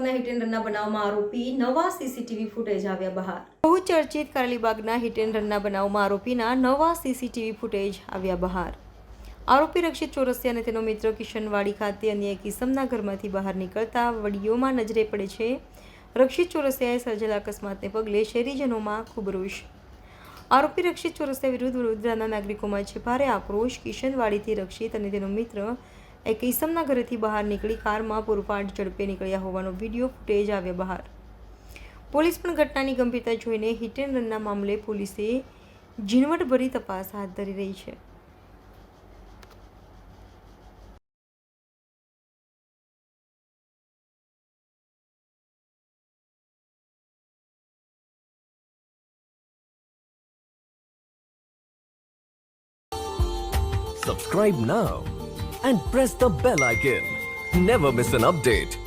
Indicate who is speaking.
Speaker 1: કારેલીબાગના hit and રનના બનાવમાં આરોપી નવા સીસીટીવી ફૂટેજ આવ્યા બહાર. બહુ ચર્ચિત કારેલીબાગના હિટ એન્ડ રનના બનાવમાં આરોપીના નવા સીસીટીવી ફૂટેજ આવ્યા બહાર. આરોપી રક્ષિત ચોરસિયા અને તેનો મિત્ર કિશનવાડી ખાતે અન્ય એક ઇસમના ઘરમાંથી બહાર નીકળતા વિડીયોમાં નજરે પડે છે. રક્ષિત ચોરસિયાએ સર્જેલા અકસ્માતને પગલે શહેરીજનોમાં ખૂબ રોષ. આરોપી રક્ષિત ચોરસિયા વિરુદ્ધ વડોદરાના નાગરિકોમાં છે ભારે આક્રોશ. કિશનવાડીથી રક્ષિત અને તેનો મિત્ર એક ઇસમના ઘરેથી બહાર નીકળી કારમાં પૂરપાટ ઝડપે નીકળ્યા હોવાનો વિડીયો ફૂટેજ આવ્યા બહાર. પોલીસ પણ ઘટનાની ગંભીરતા જોઈને હિટ એન્ડ રનના મામલે પોલીસે ઝીણવટભરી તપાસ હાથ ધરી રહી છે.
Speaker 2: Subscribe now and press the bell icon. Never miss an update.